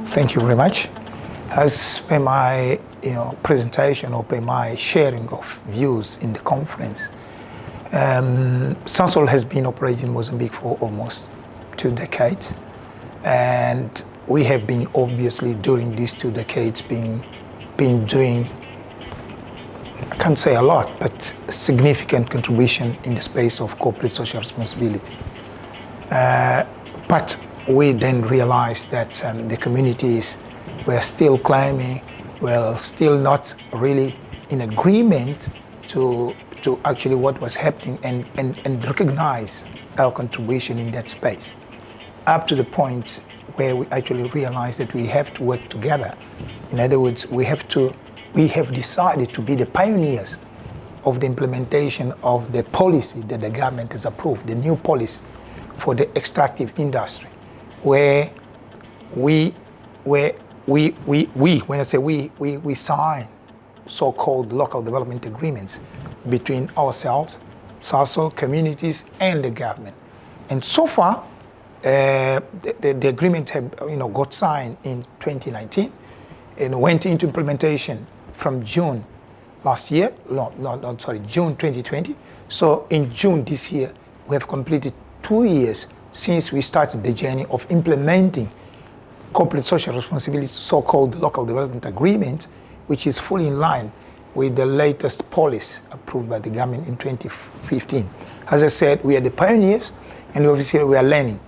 Thank you very much. As per my presentation or per my sharing of views in the conference, SASOL has been operating in Mozambique for almost 2 decades, and we have been obviously during these 2 decades been doing, I can't say a lot, but a significant contribution in the space of corporate social responsibility. But we then realized that the communities were still climbing, were still not really in agreement to actually what was happening and recognize our contribution in that space, up to the point where we actually realized that we have to work together. In other words, we have decided to be the pioneers of the implementation of the policy that the government has approved, the new policy for the extractive industry, where when I say we sign so-called local development agreements between ourselves, SASOL, communities, and the government. And so far, the agreements have got signed in 2019 and went into implementation from June last year. June 2020. So in June this year, we have completed 2 years since we started the journey of implementing corporate social responsibility, so-called local development agreement, which is fully in line with the latest policy approved by the government in 2015. As I said, we are the pioneers, and obviously we are learning.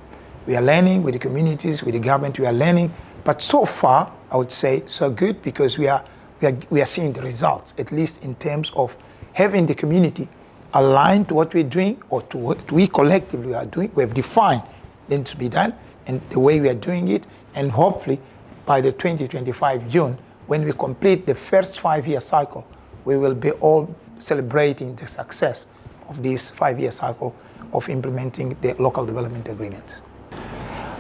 We are learning with the communities, with the government, we are learning. But so far, I would say so good, because we are seeing the results, at least in terms of having the community aligned to what we're doing or to what we collectively are doing. We have defined then to be done and the way we are doing it, and hopefully by the 2025 June, when we complete the first 5-year cycle, we will be all celebrating the success of this 5-year cycle of implementing the local development agreements.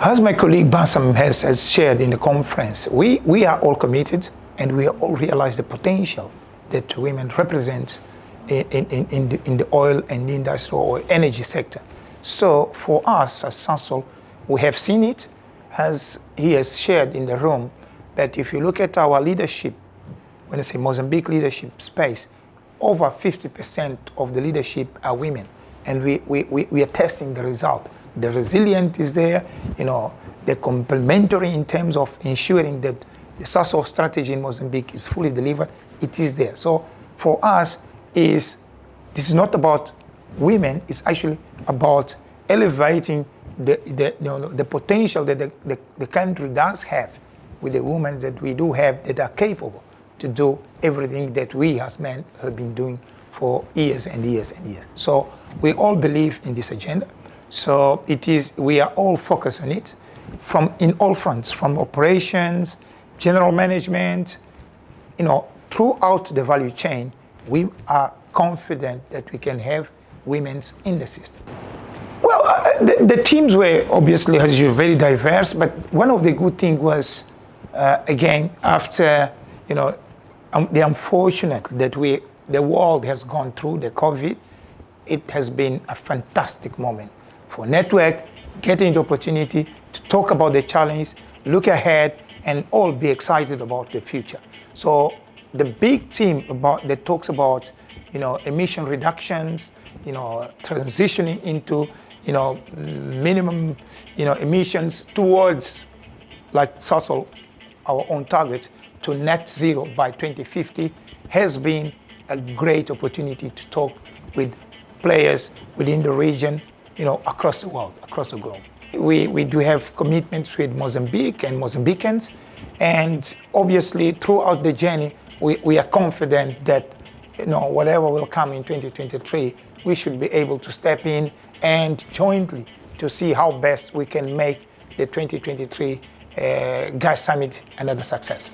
As my colleague Bassam has shared in the conference, we are all committed, and we all realize the potential that women represent in the oil and industrial or energy sector. So for us as SASOL, we have seen it, as he has shared in the room, that if you look at our leadership, when I say Mozambique leadership space, over 50% of the leadership are women, and we are testing the result. The resilience is there, the complementary in terms of ensuring that the SASOL strategy in Mozambique is fully delivered. It is there. So for us, this is not about women, it's actually about elevating the potential that the country does have with the women that we do have that are capable to do everything that we as men have been doing for years and years and years. So we all believe in this agenda. So we are all focused on it in all fronts, from operations, general management, throughout the value chain. We are confident that we can have women in the system. Well, the teams were obviously, as you very diverse, but one of the good things was, again, after the unfortunate that the world has gone through the COVID, it has been a fantastic moment for network, getting the opportunity to talk about the challenge, look ahead, and all be excited about the future. So the big team that talks about emission reductions, transitioning into minimum emissions towards, like SASOL, our own target to net zero by 2050, has been a great opportunity to talk with players within the region, across the world, across the globe. We do have commitments with Mozambique and Mozambicans, and obviously throughout the journey, we are confident that whatever will come in 2023, we should be able to step in and jointly to see how best we can make the 2023 Gas Summit another success.